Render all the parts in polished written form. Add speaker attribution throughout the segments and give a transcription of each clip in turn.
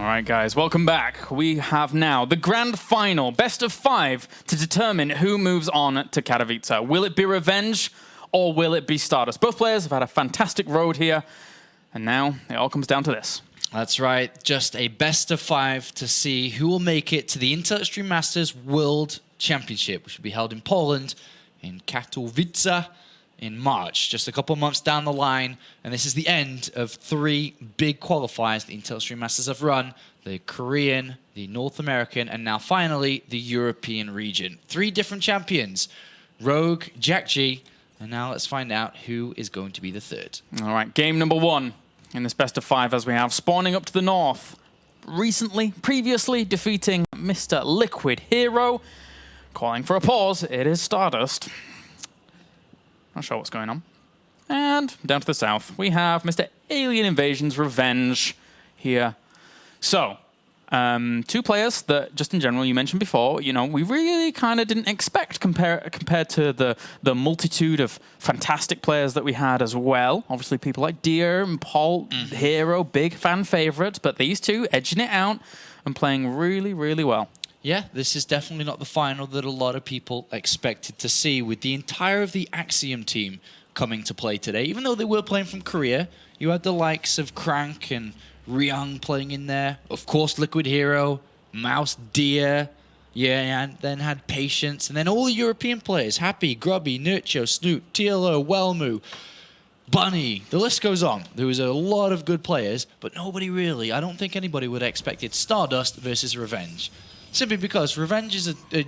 Speaker 1: All right, guys, welcome back. We have now the grand final, best of 5, to determine who moves on to Katowice. Will it be Revenge or will it be Stardust? Both players have had a fantastic road here, and now it all comes down to this.
Speaker 2: That's right, just a best of 5 to see who will make it to the Intel Extreme Masters World Championship, which will be held in Poland, in Katowice, in March, just a couple of months down the line. And this is the end of 3 big qualifiers the Intel Extreme Masters have run: the Korean, the North American, and now finally the European region. 3 different champions: Rogue, Jack G, and now let's find out who is going to be the 3rd.
Speaker 1: All right, game number 1 in this best of 5, as we have spawning up to the north. Previously defeating Mr. Liquid Hero. Calling for a pause, it is Stardust. Not sure what's going on. And down to the south, we have Mr. Alien Invasion's Revenge here. So, 2 players that, just in general, you mentioned before, you know, we really kind of didn't expect compared to the multitude of fantastic players that we had as well. Obviously, people like Deer and Paul, Hero, big fan favorites, but these 2 edging it out and playing really, really well.
Speaker 2: Yeah, this is definitely not the final that a lot of people expected to see, with the entire of the Axiom team coming to play today. Even though they were playing from Korea, you had the likes of Crank and Ryung playing in there. Of course, Liquid Hero, Mouse, Deer, and then had Patience, and then all the European players: Happy, Grubby, Nurcho, Snoot, TLO, Wellmoo, Bunny. The list goes on. There was a lot of good players, but nobody really, I don't think anybody would have expected Stardust versus Revenge. Simply because Revenge is a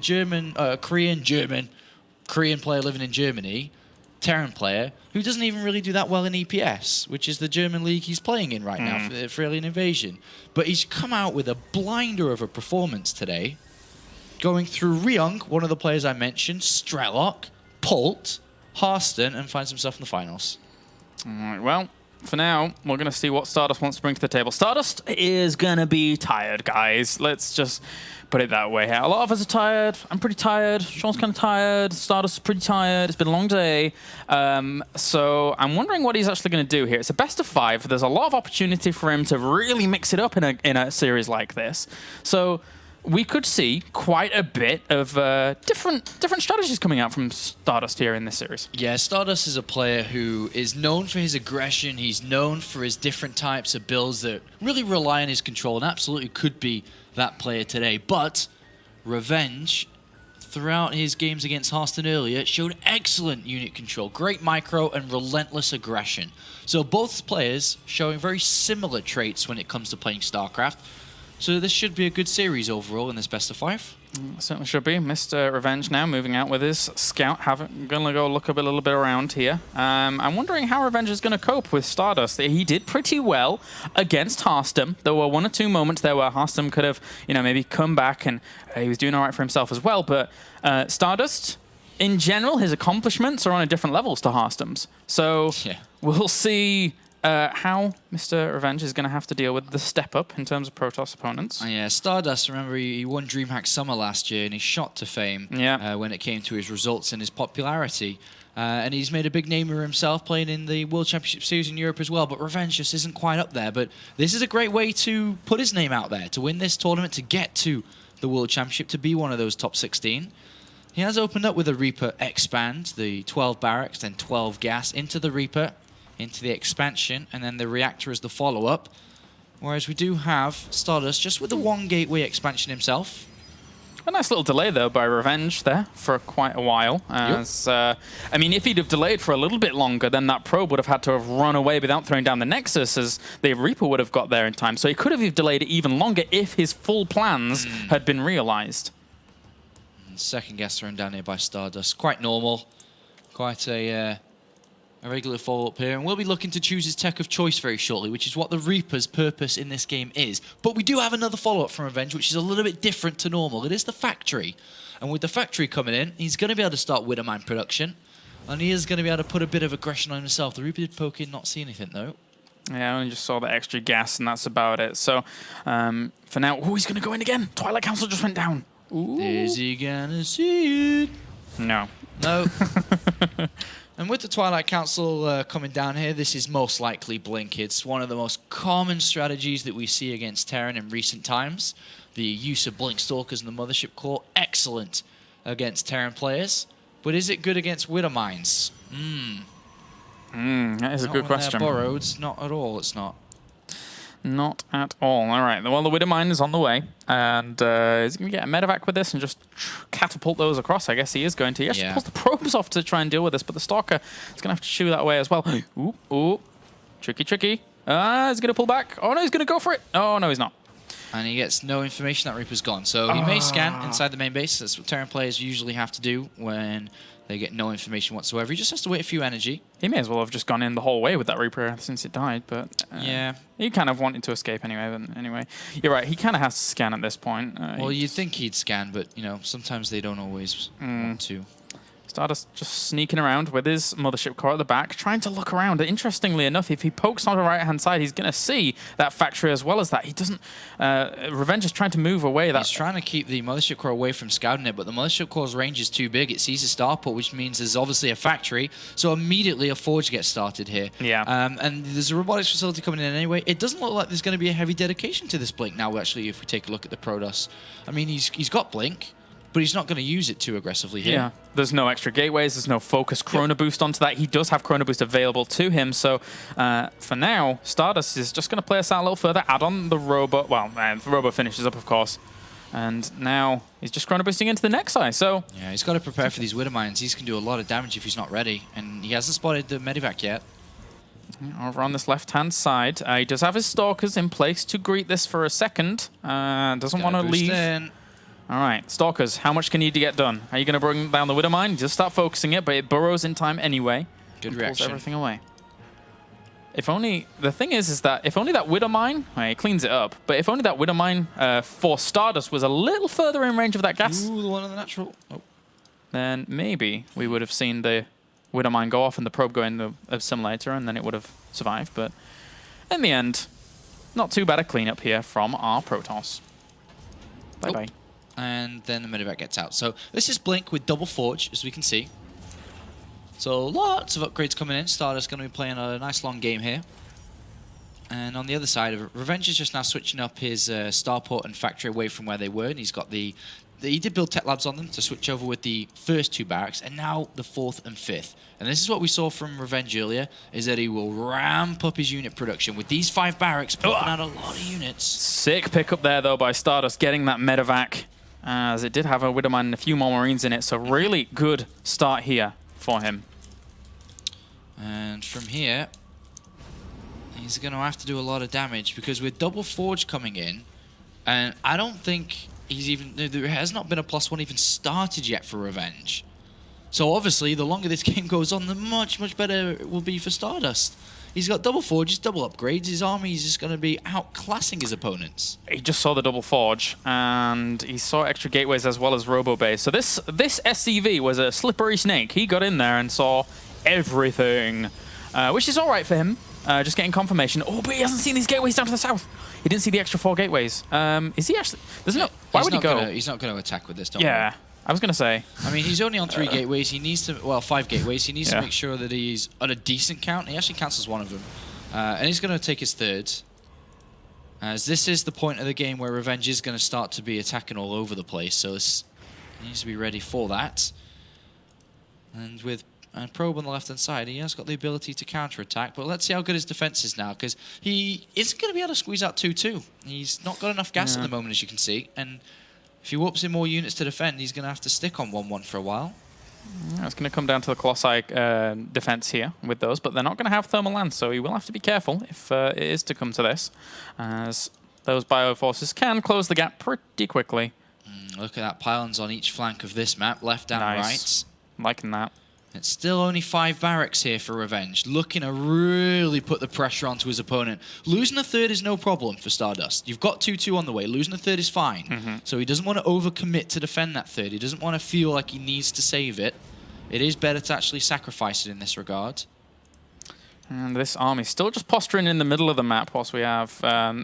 Speaker 2: Korean player living in Germany, Terran player, who doesn't even really do that well in EPS, which is the German league he's playing in right now for Alien Invasion. But he's come out with a blinder of a performance today, going through Ryung, one of the players I mentioned, Strelok, Pult, Harston, and finds himself in the finals.
Speaker 1: All right, well, for now, we're going to see what Stardust wants to bring to the table. Stardust is going to be tired, guys. Let's just put it that way. A lot of us are tired. I'm pretty tired. Sean's kind of tired. Stardust is pretty tired. It's been a long day. So I'm wondering what he's actually going to do here. It's a best of 5. There's a lot of opportunity for him to really mix it up in a series like this. So we could see quite a bit of different strategies coming out from Stardust here in this series.
Speaker 2: Yeah, Stardust is a player who is known for his aggression. He's known for his different types of builds that really rely on his control, and absolutely could be that player today. But Revenge, throughout his games against Harston earlier, showed excellent unit control, great micro, and relentless aggression. So both players showing very similar traits when it comes to playing StarCraft. So this should be a good series overall in this best of 5.
Speaker 1: Certainly should be. Mr. Revenge now moving out with his scout. Going to go look a little bit around here. I'm wondering how Revenge is going to cope with Stardust. He did pretty well against Harston. There were 1 or 2 moments there where Harston could have, you know, maybe come back, and he was doing all right for himself as well. But Stardust, in general, his accomplishments are on a different levels to Harston's. So we'll see how Mr. Revenge is going to have to deal with the step up in terms of Protoss opponents.
Speaker 2: Yeah, Stardust, remember, he won DreamHack Summer last year, and he shot to fame when it came to his results and his popularity. And he's made a big name for himself playing in the World Championship Series in Europe as well, but Revenge just isn't quite up there. But this is a great way to put his name out there, to win this tournament, to get to the World Championship, to be one of those top 16. He has opened up with a Reaper Expand, the 12 barracks, then 12 gas into the Reaper, into the expansion, and then the reactor as the follow-up. Whereas we do have Stardust just with the 1 gateway expansion himself.
Speaker 1: A nice little delay, though, by Revenge there for quite a while. I mean, if he'd have delayed for a little bit longer, then that probe would have had to have run away without throwing down the Nexus, as the Reaper would have got there in time. So he could have delayed it even longer if his full plans had been realized.
Speaker 2: Second gas thrown down here by Stardust. Quite normal. Quite a regular follow-up here, and we'll be looking to choose his tech of choice very shortly, which is what the Reaper's purpose in this game is. But we do have another follow-up from Revenge, which is a little bit different to normal. It is the Factory, and with the Factory coming in, he's going to be able to start Widowmine production, and he is going to be able to put a bit of aggression on himself. The Reaper did poke in, not see anything, though.
Speaker 1: Yeah, I only just saw the extra gas, and that's about it. So, for now, he's going to go in again. Twilight Council just went down.
Speaker 2: Is he going to see it?
Speaker 1: No.
Speaker 2: No. And with the Twilight Council coming down here, this is most likely Blink. It's one of the most common strategies that we see against Terran in recent times. The use of Blink Stalkers in the Mothership Core, excellent against Terran players. But is it good against Widow Mines?
Speaker 1: That is a good question.
Speaker 2: Borrowed, not at all, it's not.
Speaker 1: Not at all. All right. Well, the Widow Mine is on the way. And is he going to get a medevac with this and just catapult those across? I guess he is going to. He actually pulls the probes off to try and deal with this, but the Stalker is going to have to shoo that away as well. Ooh, ooh. Tricky, tricky. Is he going to pull back? Oh, no, he's going to go for it. Oh, no, he's not.
Speaker 2: And he gets no information that Reaper's gone. So he may scan inside the main base. That's what Terran players usually have to do when they get no information whatsoever. He just has to wait a few energy.
Speaker 1: He may as well have just gone in the whole way with that Reaper since it died, but
Speaker 2: yeah,
Speaker 1: he kind of wanted to escape anyway. But anyway, you're right. He kind of has to scan at this point.
Speaker 2: Well, you'd think he'd scan, but you know, sometimes they don't always want to.
Speaker 1: Stardust just sneaking around with his Mothership Core at the back, trying to look around. Interestingly enough, if he pokes on the right-hand side, he's going to see that factory as well as that. He doesn't... Revenge is trying to move away.
Speaker 2: He's trying to keep the Mothership Core away from scouting it, but the Mothership Core's range is too big. It sees a starport, which means there's obviously a factory, so immediately a forge gets started here.
Speaker 1: Yeah.
Speaker 2: And there's a robotics facility coming in anyway. It doesn't look like there's going to be a heavy dedication to this Blink now, actually, if we take a look at the Protoss. I mean, he's got Blink, but he's not going to use it too aggressively here.
Speaker 1: Yeah, there's no extra gateways, there's no focus Chrono Boost onto that. He does have Chrono Boost available to him, so for now, Stardust is just going to play us out a little further, add on the Robo, well, the Robo finishes up, of course, and now he's just Chrono Boosting into the next eye, so...
Speaker 2: Yeah, he's got to prepare for these Widow Mines. He's going to do a lot of damage if he's not ready, and he hasn't spotted the Medivac yet.
Speaker 1: Over on this left-hand side, he does have his Stalkers in place to greet this for a second. Doesn't want to leave. All right, Stalkers, how much can you get done? Are you going to bring down the Widow Mine? Just start focusing it, but it burrows in time anyway.
Speaker 2: Good reaction.
Speaker 1: Pulls everything away. If only... The thing is that if only that Widow Mine... It cleans it up, but if only that Widow Mine for Stardust was a little further in range of that gas...
Speaker 2: Ooh, the one on the natural. Oh.
Speaker 1: Then maybe we would have seen the Widow Mine go off and the probe go in the simulator, and then it would have survived. But in the end, not too bad a cleanup here from our Protoss. Bye-bye.
Speaker 2: And then the Medivac gets out. So this is Blink with double Forge, as we can see. So lots of upgrades coming in. Stardust going to be playing a nice long game here. And on the other side, Revenge is just now switching up his starport and factory away from where they were. And he's got he did build tech labs on them to switch over with the first two barracks, and now the fourth and fifth. And this is what we saw from Revenge earlier, is that he will ramp up his unit production. With these 5 barracks, popping out a lot of units.
Speaker 1: Sick pickup there, though, by Stardust, getting that Medivac, as it did have a Widow Mine and a few more Marines in it. So really good start here for him.
Speaker 2: And from here, he's going to have to do a lot of damage, because with double Forge coming in, and I don't think there has not been a +1 even started yet for Revenge. So obviously, the longer this game goes on, the much, much better it will be for Stardust. He's got double Forges, double upgrades. His army is just going to be outclassing his opponents.
Speaker 1: He just saw the double Forge, and he saw extra gateways as well as Robo Base. So this SCV was a slippery snake. He got in there and saw everything, which is all right for him. Just getting confirmation. Oh, but he hasn't seen these gateways down to the south. He didn't see the extra 4 gateways. Is he actually? There's no. Why would he go?
Speaker 2: He's not going to attack with this. Don't worry.
Speaker 1: I was going to say.
Speaker 2: I mean, he's only on 3 gateways. He needs to, well, 5 gateways. He needs to make sure that he's on a decent count. He actually cancels one of them. And he's going to take his 3rd. As this is the point of the game where Revenge is going to start to be attacking all over the place. So he needs to be ready for that. And with Probe on the left-hand side, he has got the ability to counter-attack. But let's see how good his defense is now, because he isn't going to be able to squeeze out 2-2. He's not got enough gas at the moment, as you can see. And if he whoops in more units to defend, he's going to have to stick on 1-1 for a while.
Speaker 1: It's going to come down to the Colossi defense here with those, but they're not going to have thermal lance, so he will have to be careful if it is to come to this, as those bioforces can close the gap pretty quickly.
Speaker 2: Look at that, pylons on each flank of this map, left and right.
Speaker 1: Liking that.
Speaker 2: It's still only 5 barracks here for Revenge, looking to really put the pressure onto his opponent. Losing a 3rd is no problem for Stardust. You've got 2-2 on the way. Losing a 3rd is fine. So he doesn't want to overcommit to defend that 3rd. He doesn't want to feel like he needs to save it. It is better to actually sacrifice it in this regard.
Speaker 1: And this army still just posturing in the middle of the map whilst we have...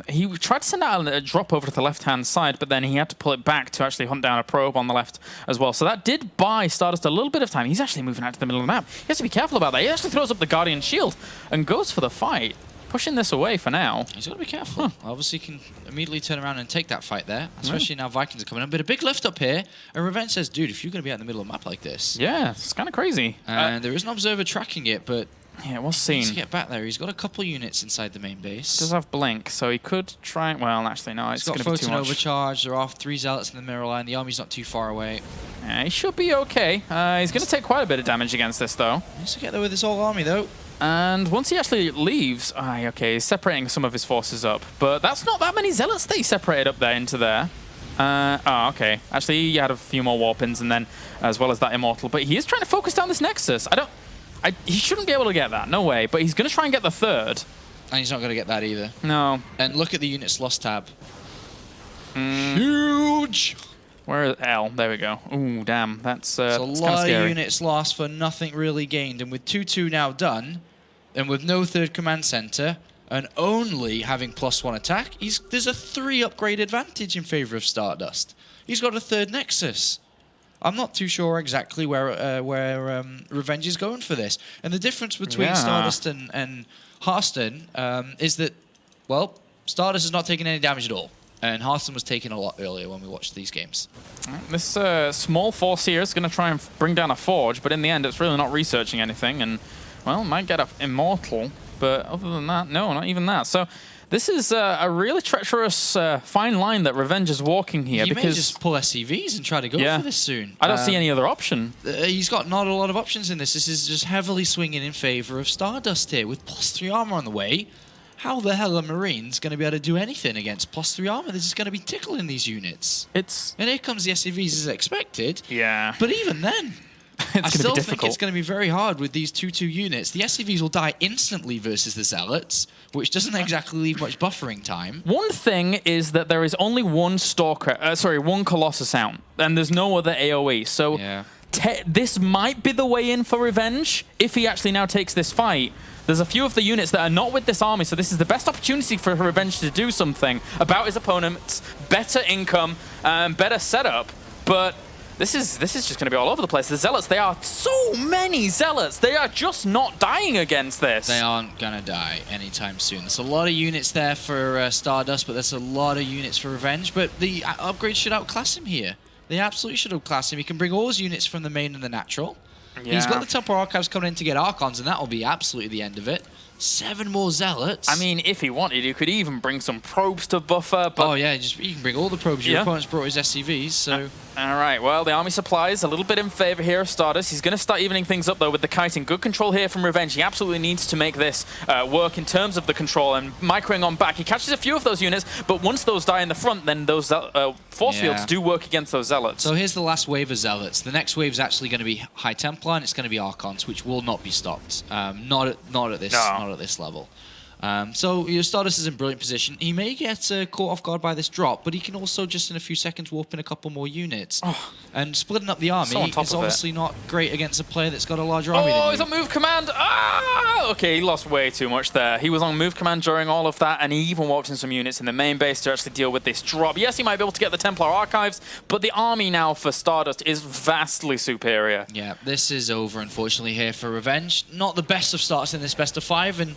Speaker 1: he tried to send out a drop over to the left-hand side, but then he had to pull it back to actually hunt down a probe on the left as well. So that did buy Stardust a little bit of time. He's actually moving out to the middle of the map. He has to be careful about that. He actually throws up the Guardian Shield and goes for the fight, pushing this away for now.
Speaker 2: He's got to be careful. Obviously, he can immediately turn around and take that fight there, especially now Vikings are coming up. But a big lift up here, and Revenge says, dude, if you're going to be out in the middle of the map like this...
Speaker 1: Yeah, it's kind of crazy.
Speaker 2: And there is an observer tracking it, but...
Speaker 1: Yeah, it was seen.
Speaker 2: He needs to get back there. He's got a couple units inside the main base.
Speaker 1: Does have Blink, so he could try... Well, actually, no, it's going to be too much.
Speaker 2: He's got Photon Overcharge. There are 3 Zealots in the mirror line. The army's not too far away.
Speaker 1: Yeah, he should be okay. He's going to take quite a bit of damage against this, though.
Speaker 2: He needs to get there with his whole army, though.
Speaker 1: And once he actually leaves... okay, he's separating some of his forces up. But that's not that many Zealots that he separated up there into there. Okay. Actually, he had a few more Warpins, and then as well as that Immortal. But he is trying to focus down this Nexus. He shouldn't be able to get that, no way. But he's going to try and get the third.
Speaker 2: And he's not going to get that either.
Speaker 1: No.
Speaker 2: And look at the units lost tab. Huge!
Speaker 1: Where is L? There we go. Ooh, damn. That's
Speaker 2: a lot
Speaker 1: scary.
Speaker 2: of units lost for nothing really gained. And with 2-2 now done, and with no third command center, and only having +1 attack, there's a 3 upgrade advantage in favor of Stardust. He's got a third Nexus. I'm not too sure exactly where Revenge is going for this. And the difference between Stardust and Hearthstone is that, well, Stardust is not taking any damage at all. And Hearthstone was taking a lot earlier when we watched these games.
Speaker 1: This small force here is going to try and bring down a Forge, but in the end it's really not researching anything. And, well, might get an Immortal, but other than that, no, not even that. So this is a really treacherous fine line that Revenge is walking here.
Speaker 2: He
Speaker 1: because
Speaker 2: may just pull SCVs and try to go for this soon.
Speaker 1: I don't see any other option.
Speaker 2: He's got not a lot of options in this. This is just heavily swinging in favor of Stardust here with +3 armor on the way. How the hell are Marines going to be able to do anything against +3 armor? This is going to be tickling these units. And here comes the SCVs as expected.
Speaker 1: Yeah.
Speaker 2: But even then... I still think it's going to be very hard with these 2-2 units. The SCVs will die instantly versus the Zealots, which doesn't exactly leave much buffering time.
Speaker 1: One thing is that there is only one one Colossus out, and there's no other AoE. So this might be the way in for Revenge if he actually now takes this fight. There's a few of the units that are not with this army, so this is the best opportunity for Revenge to do something about his opponents, better income, better setup, but... This is just going to be all over the place. The Zealots, they are so many Zealots. They are just not dying against this.
Speaker 2: They aren't going to die anytime soon. There's a lot of units there for Stardust, but there's a lot of units for Revenge. But the upgrade should outclass him here. They absolutely should outclass him. He can bring all his units from the main and the natural. Yeah. He's got the Temple Archives coming in to get Archons, and that will be absolutely the end of it. 7 more Zealots.
Speaker 1: I mean, if he wanted, he could even bring some probes to buffer. But
Speaker 2: yeah, you can bring all the probes. Your opponent's brought his SCVs, so...
Speaker 1: All right, well, the army supply is a little bit in favor here of Stardust. He's going to start evening things up, though, with the kiting. Good control here from Revenge. He absolutely needs to make this work in terms of the control, and microing on back. He catches a few of those units, but once those die in the front, then those force fields do work against those Zealots.
Speaker 2: So here's the last wave of Zealots. The next wave is actually going to be High Templar, and it's going to be Archons, which will not be stopped. Not at this level. So Stardust is in brilliant position. He may get caught off guard by this drop, but he can also just in a few seconds warp in a couple more units. And splitting up the army is obviously not great against a player that's got a larger army than you.
Speaker 1: He's on move command. Okay, he lost way too much there. He was on move command during all of that, and he even warped in some units in the main base to actually deal with this drop. Yes, he might be able to get the Templar Archives, but the army now for Stardust is vastly superior.
Speaker 2: Yeah, this is over, unfortunately, here for Revenge. Not the best of starts in this best of 5, and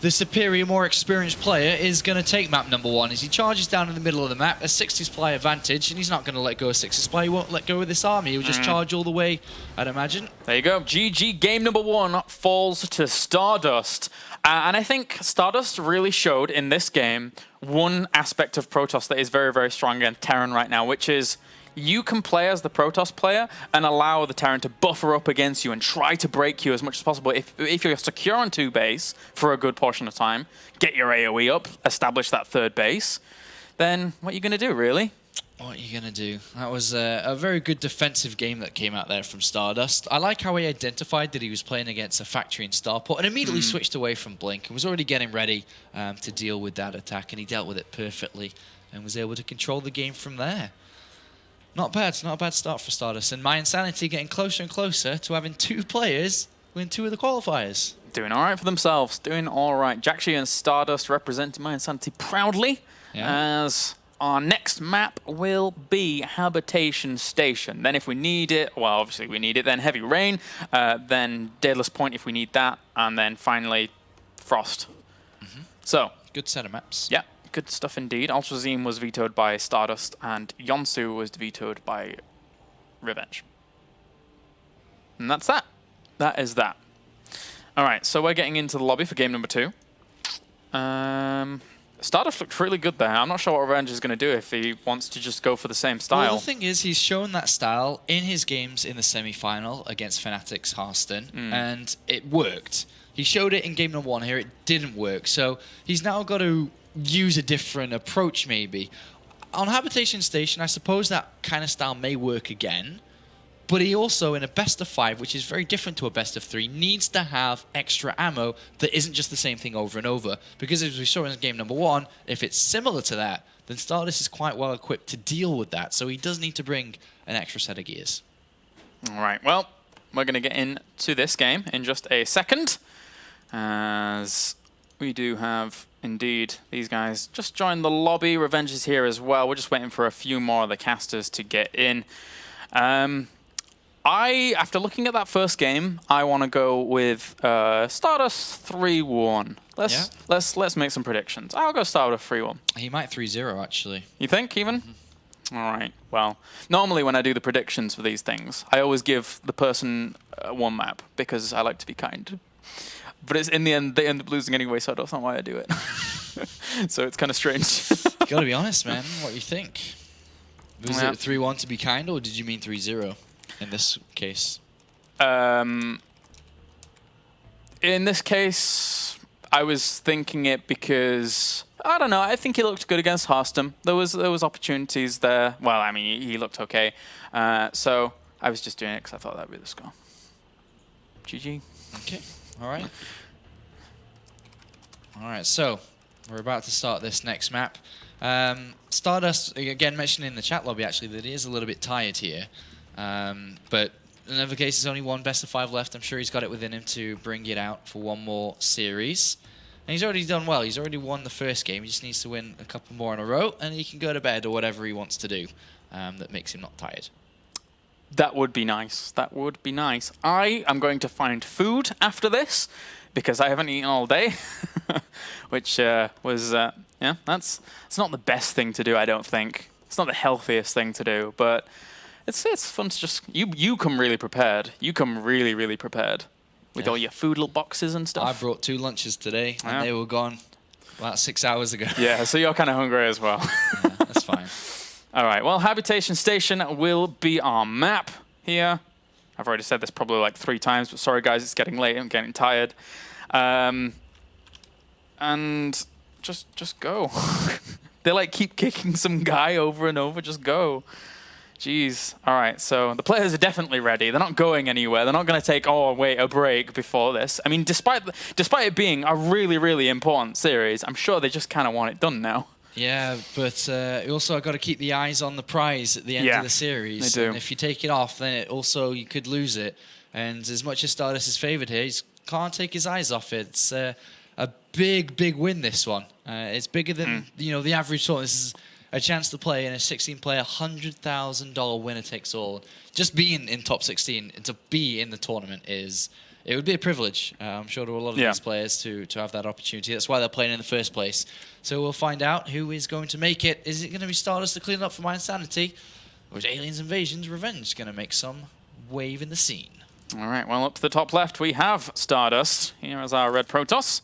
Speaker 2: the superior, more experienced player is going to take map number 1 as he charges down in the middle of the map, a 60 supply advantage, and he's not going to let go of 60 supply. He won't let go of this army. He'll just charge all the way, I'd imagine.
Speaker 1: There you go. GG. Game number 1 falls to Stardust. And I think Stardust really showed in this game one aspect of Protoss that is very, very strong against Terran right now, which is you can play as the Protoss player and allow the Terran to buffer up against you and try to break you as much as possible. If you're secure on 2 base for a good portion of time, get your AoE up, establish that 3rd base, then what are you going to do, really?
Speaker 2: What are you going to do? That was a very good defensive game that came out there from Stardust. I like how he identified that he was playing against a factory in Starport and immediately switched away from Blink and was already getting ready to deal with that attack, and he dealt with it perfectly and was able to control the game from there. Not bad. Not a bad start for Stardust. And my insanity getting closer and closer to having 2 players win 2 of the qualifiers.
Speaker 1: Doing all right for themselves. Doing all right. Jakshi and Stardust representing my Insanity proudly. Yeah. As our next map will be Habitation Station. Then if we need it, well, obviously we need it. Then Heavy Rain. Then Daedalus Point if we need that. And then finally Frost. So.
Speaker 2: Good set of maps.
Speaker 1: Yeah, good stuff indeed. Ultrazine was vetoed by Stardust. And Yonsu was vetoed by Revenge. And that's that. That is that. All right, so we're getting into the lobby for game number 2. Stardust looked really good there. I'm not sure what Revenge is going to do if he wants to just go for the same style.
Speaker 2: Well, the thing is, he's shown that style in his games in the semi-final against Fnatic's Hearthstone, and it worked. He showed it in game number 1 here. It didn't work, so he's now got to use a different approach, maybe. On Habitation Station, I suppose that kind of style may work again. But he also, in a best of 5, which is very different to a best of 3, needs to have extra ammo that isn't just the same thing over and over. Because as we saw in game number 1, if it's similar to that, then Stardust is quite well equipped to deal with that. So he does need to bring an extra set of gears.
Speaker 1: All right, well, we're going to get into this game in just a second. As we do have, indeed, these guys just joined the lobby. Revenge is here as well. We're just waiting for a few more of the casters to get in. After looking at that first game, I want to go with Stardust 3-1. Let's make some predictions. I'll go Stardust 3-1.
Speaker 2: He might 3-0 actually.
Speaker 1: You think even? All right. Well, normally when I do the predictions for these things, I always give the person one map because I like to be kind. But it's in the end they end up losing anyway, so that's not why I do it. So it's kind of strange.
Speaker 2: You gotta be honest, man. What do you think? Was it 3-1 to be kind, or did you mean 3-0? In this case?
Speaker 1: In this case, I was thinking it because, I don't know, I think he looked good against Hearthstone. There was opportunities there. Well, I mean, he looked okay. So I was just doing it because I thought that would be the score. GG.
Speaker 2: Okay, all right. All right, so we're about to start this next map. Stardust, again, mentioned in the chat lobby, actually, that he is a little bit tired here. But in other case, there's only one best of 5 left. I'm sure he's got it within him to bring it out for one more series. And he's already done well. He's already won the first game. He just needs to win a couple more in a row, and he can go to bed or whatever he wants to do that makes him not tired.
Speaker 1: That would be nice. That would be nice. I am going to find food after this because I haven't eaten all day, which was, yeah, it's not the best thing to do, I don't think. It's not the healthiest thing to do, but it's fun to just, you come really prepared. You come really, really prepared with all your food little boxes and stuff.
Speaker 2: I brought 2 lunches today, and they were gone about 6 hours ago.
Speaker 1: Yeah, so you're kind of hungry as well.
Speaker 2: Yeah, that's fine.
Speaker 1: All right, well, Habitation Station will be our map here. I've already said this probably like 3 times, but sorry guys, it's getting late. I'm getting tired. And just go. They like keep kicking some guy over and over. Just go. Jeez. All right, so the players are definitely ready. They're not going anywhere. They're not going to take, a break before this. I mean, despite it being a really, really important series, I'm sure they just kind of want it done now.
Speaker 2: Yeah, but you also got to keep the eyes on the prize at the end of the series.
Speaker 1: They do.
Speaker 2: And if you take it off, then you could lose it. And as much as Stardust is favoured here, he can't take his eyes off it. It's a big, big win, this one. It's bigger than the average tournament. This is a chance to play in a 16-player, $100,000 winner-takes-all. Just being in top 16 and to be in the tournament it would be a privilege, I'm sure, to a lot of these players to have that opportunity. That's why they're playing in the first place. So we'll find out who is going to make it. Is it going to be Stardust to clean up for my Insanity? Or is Aliens Invasion's Revenge going to make some wave in the scene?
Speaker 1: All right, well, up to the top left, we have Stardust. Here is our red Protoss.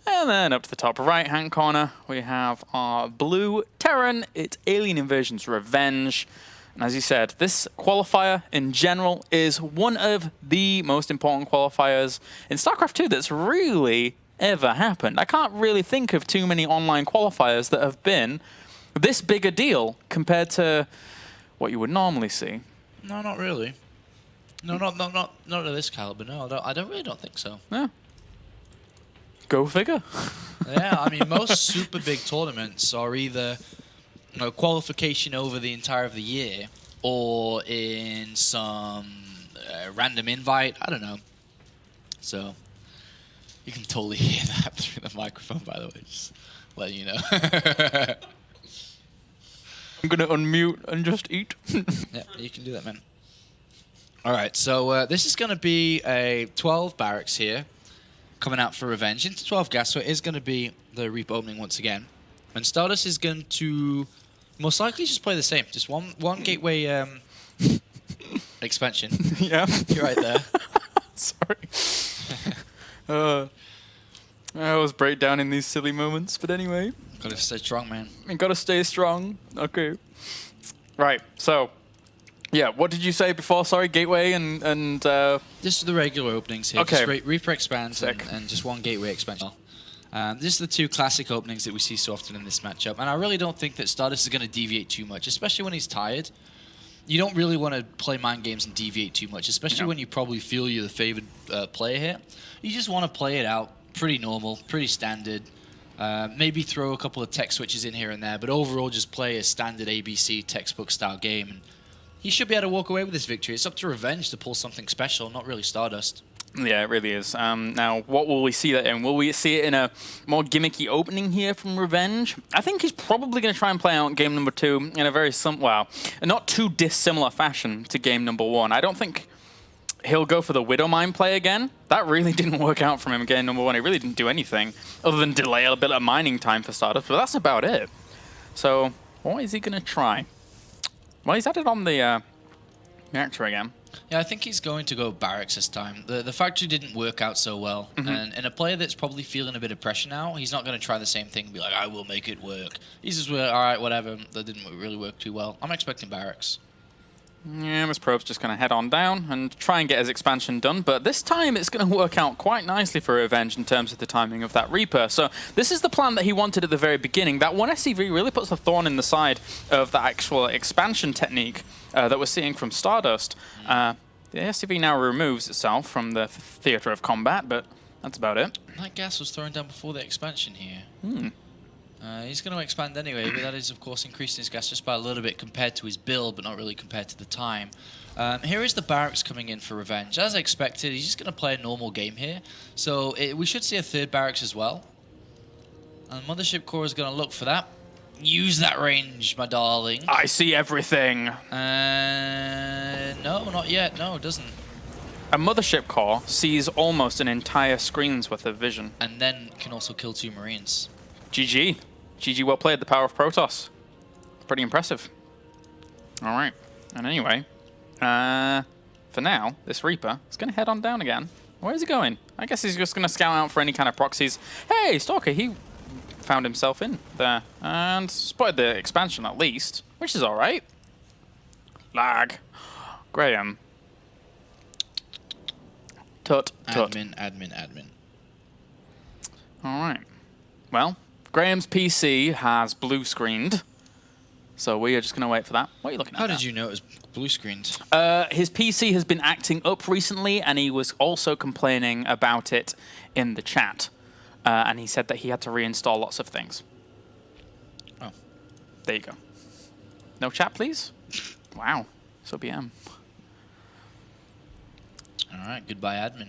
Speaker 1: And then up to the top right-hand corner, we have our blue Terran. It's Alien Invasion's Revenge. And as you said, this qualifier in general is one of the most important qualifiers in StarCraft 2 that's really ever happened. I can't really think of too many online qualifiers that have been this big a deal compared to what you would normally see.
Speaker 2: No, not really. No, not of this caliber. No, I really don't think so.
Speaker 1: Yeah. Go figure.
Speaker 2: Yeah, I mean, most super big tournaments are either qualification over the entire of the year or in some random invite. I don't know. So You can totally hear that through the microphone, by the way. Just letting you know.
Speaker 1: I'm gonna unmute and just eat.
Speaker 2: Yeah, you can do that, man. All right, so this is going to be a 12 barracks here, coming out for revenge into 12 gas. So it is going to be the Reaper opening once again, and Stardust is going to most likely just play the same, just one gateway expansion.
Speaker 1: Yeah,
Speaker 2: You're right there.
Speaker 1: Sorry. I always break down in these silly moments, but anyway.
Speaker 2: Gotta stay strong, man.
Speaker 1: You gotta stay strong. Okay. Right. So, yeah. What did you say before? Sorry, gateway and.
Speaker 2: This is the regular openings here.
Speaker 1: Okay.
Speaker 2: Just Reaper expands and just one gateway expansion. This is the two classic openings that we see so often in this matchup, and I really don't think that Stardust is going to deviate too much, especially when he's tired. You don't really want to play mind games and deviate too much, especially when you probably feel you're the favored player here. You just want to play it out pretty normal, pretty standard. Maybe throw a couple of tech switches in here and there, but overall just play a standard ABC textbook style game. And he should be able to walk away with this victory. It's up to Revenge to pull something special, not really Stardust.
Speaker 1: Yeah, it really is. Now, what will we see that in? Will we see it in a more gimmicky opening here from Revenge? I think he's probably going to try and play out game number 2 in a very not too dissimilar fashion to game number 1. I don't think he'll go for the Widow Mine play again. That really didn't work out for him in game number 1. He really didn't do anything other than delay a bit of mining time for Stardust, but that's about it. So, what is he going to try? Well, he's added on the reactor again.
Speaker 2: Yeah, I think he's going to go barracks this time. The factory didn't work out so well, and a player that's probably feeling a bit of pressure now, he's not going to try the same thing and be like, I will make it work. He's just, all right, whatever, that didn't really work too well. I'm expecting barracks.
Speaker 1: Yeah, Miss Probe's just going to head on down and try and get his expansion done, but this time it's going to work out quite nicely for Revenge in terms of the timing of that Reaper. So this is the plan that he wanted at the very beginning. That one SCV really puts a thorn in the side of the actual expansion technique that we're seeing from Stardust. The SCV now removes itself from the theater of combat, but that's about it.
Speaker 2: That gas was thrown down before the expansion here. He's going to expand anyway, but that is, of course, increasing his gas just by a little bit compared to his build, but not really compared to the time. Here is the barracks coming in for Revenge. As expected, he's just going to play a normal game here. So we should see a third barracks as well. And the Mothership Core is going to look for that. Use that range, my darling.
Speaker 1: I see everything.
Speaker 2: No, not yet. No, it doesn't.
Speaker 1: A Mothership Core sees almost an entire screen's worth of vision.
Speaker 2: And then can also kill 2 Marines.
Speaker 1: GG. GG, well played. The power of Protoss. Pretty impressive. All right. And anyway, for now, this Reaper is going to head on down again. Where is he going? I guess he's just going to scout out for any kind of proxies. Hey, Stalker, he found himself in there and spotted the expansion at least, which is all right. Lag. Graham. Tut.
Speaker 2: Admin.
Speaker 1: All right. Well, Graham's PC has blue screened, so we are just going to wait for that. What are you looking at?
Speaker 2: How did you know it was blue screened?
Speaker 1: His PC has been acting up recently, and he was also complaining about it in the chat. And he said that he had to reinstall lots of things.
Speaker 2: Oh.
Speaker 1: There you go. No chat, please? Wow. So BM.
Speaker 2: All right, goodbye, admin.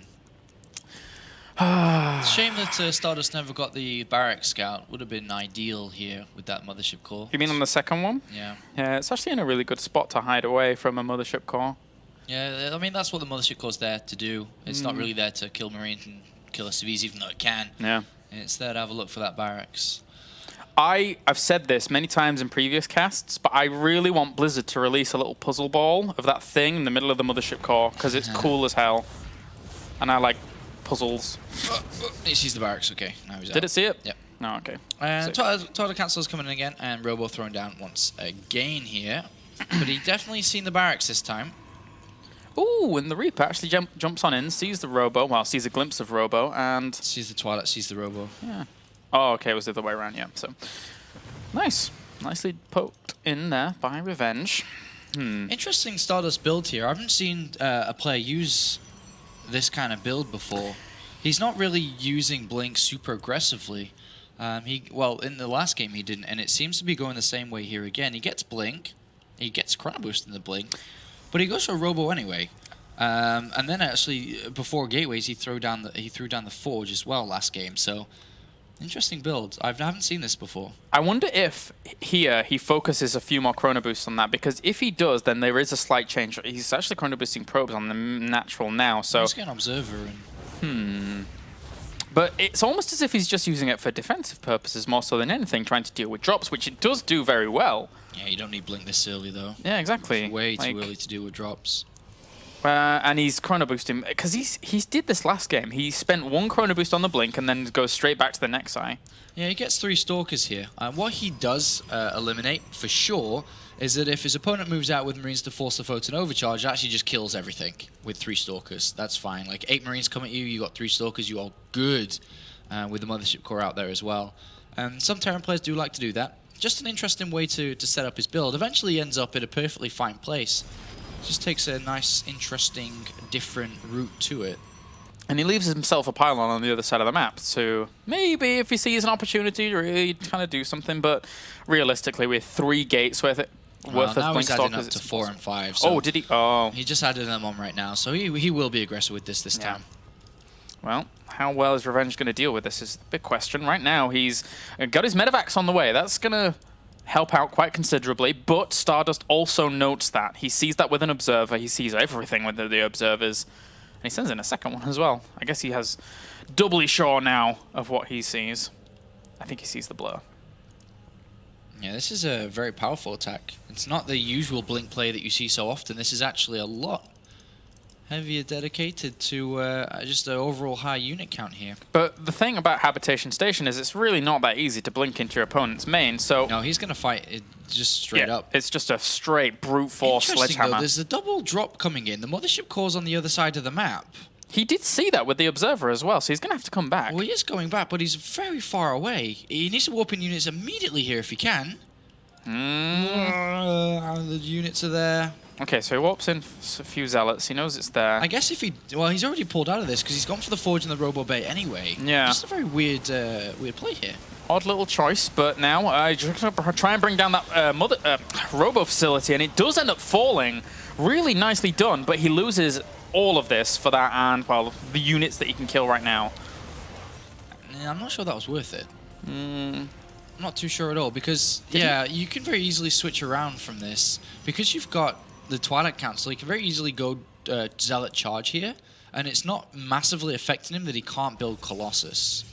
Speaker 2: It's a shame that Stardust never got the barrack scout. Would have been ideal here with that Mothership Core.
Speaker 1: You mean on the second one?
Speaker 2: Yeah.
Speaker 1: Yeah, it's actually in a really good spot to hide away from a Mothership Core.
Speaker 2: Yeah, I mean, that's what the Mothership Core's there to do. It's not really there to kill Marines and kill SCVs, even though it can.
Speaker 1: Yeah.
Speaker 2: It's there to have a look for that barracks.
Speaker 1: I've said this many times in previous casts, but I really want Blizzard to release a little puzzle ball of that thing in the middle of the Mothership Core, because it's cool as hell. And I like puzzles.
Speaker 2: It sees the barracks, okay. Now he's out.
Speaker 1: Did it see it?
Speaker 2: Yep.
Speaker 1: No, okay.
Speaker 2: And Total Council's coming in again, and Robo thrown down once again here. But he definitely seen the barracks this time.
Speaker 1: Ooh, and the Reaper actually jumps on in, sees the Robo, well, sees a glimpse of Robo, and...
Speaker 2: Sees the Twilight, sees the Robo.
Speaker 1: Yeah. Oh, okay, it was the other way around, yeah. So, nice. Nicely poked in there by Revenge.
Speaker 2: Interesting Stardust build here. I haven't seen a player use this kind of build before. He's not really using Blink super aggressively. Well, in the last game he didn't, and it seems to be going the same way here again. He gets Blink, he gets Chrono Boost in the Blink, but he goes for a Robo anyway. And then actually, before Gateways, he threw down the Forge as well last game. So, interesting build. I haven't seen this before.
Speaker 1: I wonder if here he focuses a few more chrono boosts on that, because if he does, then there is a slight change. He's actually chrono boosting probes on the natural now. So
Speaker 2: He's got an Observer and.
Speaker 1: But it's almost as if he's just using it for defensive purposes more so than anything, trying to deal with drops, which it does do very well.
Speaker 2: Yeah, you don't need Blink this early though.
Speaker 1: Yeah, exactly.
Speaker 2: It's way too early to deal with drops.
Speaker 1: And he's chrono boosting because he's did this last game. He spent 1 chrono boost on the blink and then goes straight back to the next eye.
Speaker 2: Yeah, he gets 3 Stalkers here. What he does eliminate for sure is that if his opponent moves out with Marines to force the Photon Overcharge, it actually just kills everything with 3 Stalkers. That's fine. Like 8 Marines come at you, you got 3 Stalkers, you are good with the Mothership Core out there as well. Some Terran players do like to do that. Just an interesting way to set up his build. Eventually he ends up in a perfectly fine place. Just takes a nice, interesting, different route to it.
Speaker 1: And he leaves himself a pylon on the other side of the map, so maybe if he sees an opportunity to really kind of do something, but realistically with 3 gates worth of
Speaker 2: now
Speaker 1: blink
Speaker 2: he's adding
Speaker 1: stalkers,
Speaker 2: up to 4 and 5. So
Speaker 1: oh, did he? Oh.
Speaker 2: He just added them on right now, so he will be aggressive with this
Speaker 1: Yeah.
Speaker 2: time.
Speaker 1: Well, how well is Revenge going to deal with this is the big question. Right now, he's got his medevacs on the way. That's going to help out quite considerably, but Stardust also notes that. He sees that with an Observer. He sees everything with the Observers. And he sends in a second one as well. I guess he has doubly sure now of what he sees. I think he sees the blur.
Speaker 2: Yeah, this is a very powerful attack. It's not the usual blink play that you see so often. This is actually a lot heavier dedicated to just the overall high unit count here.
Speaker 1: But the thing about Habitation Station is it's really not that easy to blink into your opponent's main, so...
Speaker 2: No, he's going to fight it just straight up.
Speaker 1: It's just a straight brute force sledgehammer.
Speaker 2: Though, there's a double drop coming in. The Mothership Core's on the other side of the map.
Speaker 1: He did see that with the Observer as well, so he's going to have to come back.
Speaker 2: Well, he is going back, but he's very far away. He needs to warp in units immediately here if he can. The units are there.
Speaker 1: Okay, so he warps in a few Zealots. He knows it's there.
Speaker 2: I guess if he... Well, he's already pulled out of this because he's gone for the Forge and the Robo Bay anyway.
Speaker 1: Yeah.
Speaker 2: Just a very weird play here.
Speaker 1: Odd little choice, but now I just try and bring down that Robo facility, and it does end up falling. Really nicely done, but he loses all of this for that and, well, the units that he can kill right now.
Speaker 2: Yeah, I'm not sure that was worth it. I'm not too sure at all because, yeah, you can very easily switch around from this. Because you've got the Twilight Council, you can very easily go Zealot Charge here, and it's not massively affecting him that he can't build Colossus.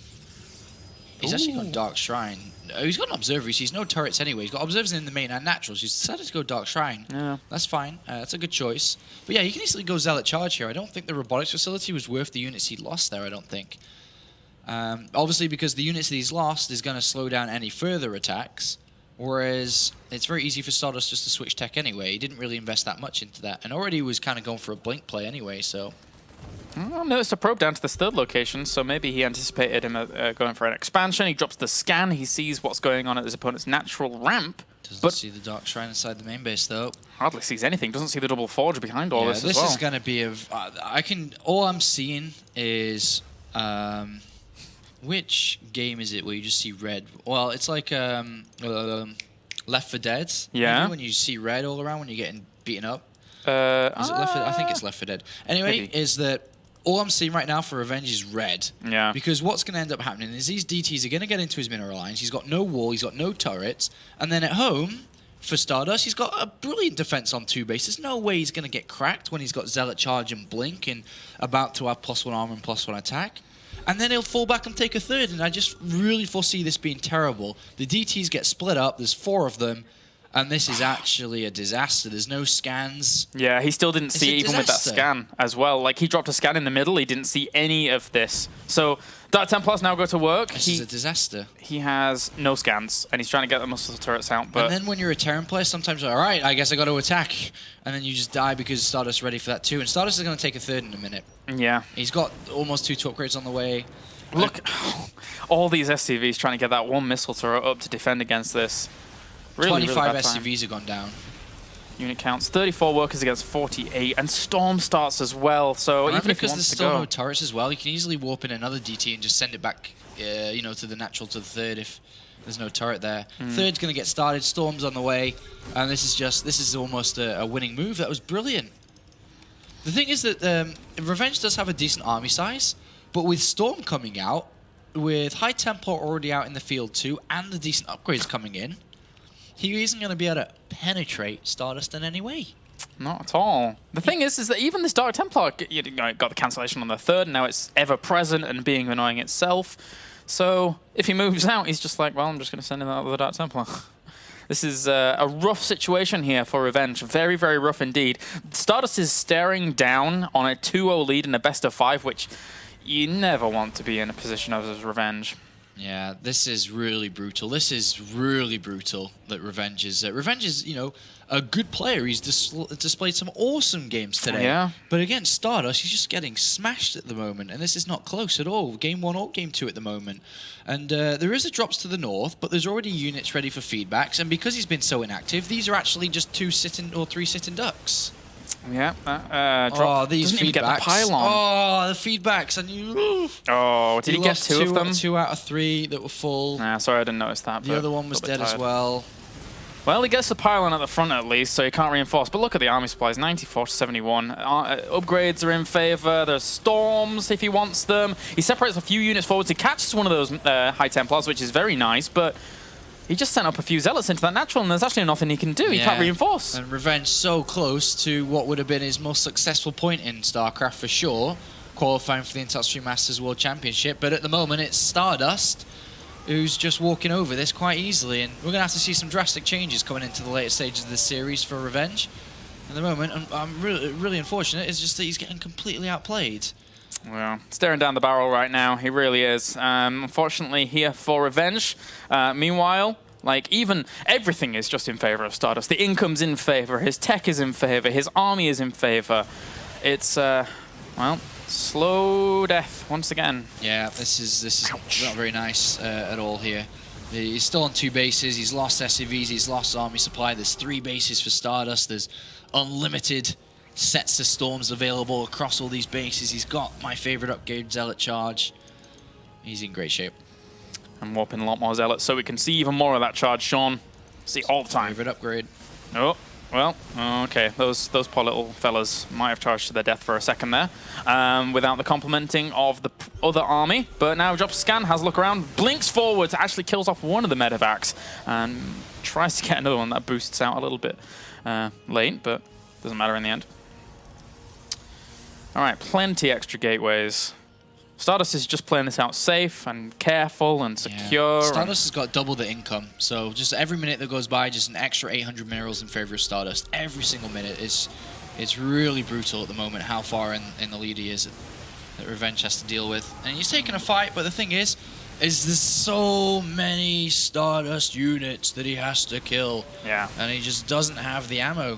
Speaker 2: He's actually got Dark Shrine. He's got an Observer. He sees no turrets anyway. He's got Observers in the main and Naturals. He's decided to go Dark Shrine.
Speaker 1: Yeah.
Speaker 2: That's fine. That's a good choice. But yeah, you can easily go Zealot Charge here. I don't think the Robotics Facility was worth the units he lost there, I don't think. Obviously, because the units that he's lost is going to slow down any further attacks, whereas it's very easy for Stardust just to switch tech anyway. He didn't really invest that much into that, and already was kind of going for a blink play anyway, so...
Speaker 1: Well, noticed a probe down to this 3rd location, so maybe he anticipated him going for an expansion. He drops the scan. He sees what's going on at his opponent's natural ramp.
Speaker 2: Doesn't see the Dark Shrine inside the main base, though.
Speaker 1: Hardly sees anything. Doesn't see the double forge behind all this as well.
Speaker 2: This is going to be a... all I'm seeing is... which game is it where you just see red? Well, it's like Left 4 Dead.
Speaker 1: Yeah.
Speaker 2: Maybe when you see red all around when you're getting beaten up. Is it Left 4 I think it's Left 4 Dead. Anyway,
Speaker 1: maybe.
Speaker 2: Is that all I'm seeing right now for Revenge is red.
Speaker 1: Yeah.
Speaker 2: Because what's going to end up happening is these DTs are going to get into his mineral lines. He's got no wall. He's got no turrets. And then at home, for Stardust, he's got a brilliant defense on 2 bases. No way he's going to get cracked when he's got Zealot Charge and Blink and about to have +1 armor and +1 attack. And then he'll fall back and take a 3rd, and I just really foresee this being terrible. The DTs get split up. There's 4 of them. And this is actually a disaster. There's no scans.
Speaker 1: Yeah, he still didn't see even with that scan as well. Like, he dropped a scan in the middle. He didn't see any of this. So, Dark Templars now go to work.
Speaker 2: This is a disaster.
Speaker 1: He has no scans, and he's trying to get the muscle turrets out. But
Speaker 2: and then when you're a Terran player, sometimes you're all right, I guess I got to attack. And then you just die because Stardust is ready for that too. And Stardust is going to take a 3rd in a minute.
Speaker 1: Yeah.
Speaker 2: He's got almost 2 upgrades on the way.
Speaker 1: Look, all these SCVs trying to get that 1 missile turret up to defend against this. Really,
Speaker 2: 25
Speaker 1: really
Speaker 2: SCVs have gone down.
Speaker 1: Unit counts 34 workers against 48, and Storm starts as well. So
Speaker 2: Remember,
Speaker 1: even if he
Speaker 2: because
Speaker 1: wants
Speaker 2: there's
Speaker 1: to
Speaker 2: still
Speaker 1: go,
Speaker 2: no turrets as well, you can easily warp in another DT and just send it back, you know, to the natural to the 3rd if there's no turret there. 3rd's going to get started. Storm's on the way, and this is almost a winning move. That was brilliant. The thing is that Revenge does have a decent army size, but with Storm coming out, with High Tempo already out in the field too, and the decent upgrades coming in, he isn't going to be able to penetrate Stardust in any way.
Speaker 1: Not at all. The thing is that even this Dark Templar got the cancellation on the 3rd, and now it's ever present and being annoying itself. So if he moves out, he's just like, well, I'm just going to send in that other Dark Templar. This is a rough situation here for Revenge. Very, very rough indeed. Stardust is staring down on a 2-0 lead in a best of 5, which you never want to be in a position of as Revenge.
Speaker 2: Yeah, this is really brutal. This is really brutal that Revenge is, you know, a good player. He's displayed some awesome games today.
Speaker 1: Yeah.
Speaker 2: But against Stardust, he's just getting smashed at the moment, and this is not close at all. Game 1 or Game 2 at the moment. And there is a drops to the north, but there's already units ready for feedbacks, and because he's been so inactive, these are actually just 2 sitting or 3 sitting ducks.
Speaker 1: Yeah,
Speaker 2: oh, these
Speaker 1: doesn't even
Speaker 2: feedbacks.
Speaker 1: get the pylon.
Speaker 2: Oh, the feedbacks, and you.
Speaker 1: Oh, did he get 2 of them?
Speaker 2: 2 out of 3 that were full.
Speaker 1: Nah, sorry, I didn't notice that.
Speaker 2: The other one was dead as well.
Speaker 1: Well, he gets the pylon at the front at least, so he can't reinforce. But look at the army supplies, 94 to 71. Upgrades are in favor. There's storms if he wants them. He separates a few units forwards. He catches one of those High Templars, which is very nice, but he just sent up a few Zealots into that natural, and there's actually nothing he can do. He can't reinforce.
Speaker 2: And Revenge so close to what would have been his most successful point in StarCraft for sure, qualifying for the Intel Masters World Championship. But at the moment, it's Stardust who's just walking over this quite easily, and we're going to have to see some drastic changes coming into the later stages of this series for Revenge. At the moment, I'm really unfortunate, it's just that he's getting completely outplayed.
Speaker 1: Well, staring down the barrel right now, he really is. Unfortunately, here for Revenge. Meanwhile, like, even everything is just in favor of Stardust. The income's in favor, his tech is in favor, his army is in favor. It's, well, slow death once again.
Speaker 2: Yeah, this is not very nice at all here. He's still on 2 bases, he's lost SCVs, he's lost army supply. There's 3 bases for Stardust, there's unlimited sets of storms available across all these bases. He's got my favorite upgrade, Zealot Charge. He's in great shape.
Speaker 1: And warping a lot more Zealots so we can see even more of that charge, Sean. See all the time.
Speaker 2: Favorite upgrade.
Speaker 1: Oh, well, okay. Those poor little fellas might have charged to their death for a second there without the complementing of the other army. But now drops a scan, has a look around, blinks forward, actually kills off one of the medevacs and tries to get another one that boosts out a little bit late, but doesn't matter in the end. All right, plenty extra gateways. Stardust is just playing this out safe and careful and secure.
Speaker 2: Yeah. Stardust has got double the income, so just every minute that goes by, just an extra 800 minerals in favor of Stardust. Every single minute it's really brutal at the moment how far in the lead he is that Revenge has to deal with. And he's taking a fight, but the thing is there's so many Stardust units that he has to kill.
Speaker 1: Yeah.
Speaker 2: And he just doesn't have the ammo.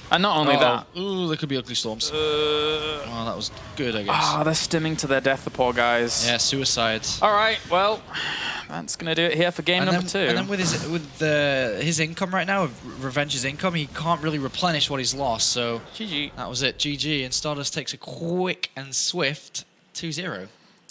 Speaker 1: And not only that.
Speaker 2: Ooh, there could be ugly storms. Oh, that was good, I guess.
Speaker 1: Ah, they're stimming to their death, the poor guys.
Speaker 2: Yeah, suicide.
Speaker 1: All right, well, that's going to do it here for game number 2.
Speaker 2: And then with his income right now, Revenge's income, he can't really replenish what he's lost, so
Speaker 1: GG.
Speaker 2: that was it, GG. And Stardust takes a quick and swift 2-0.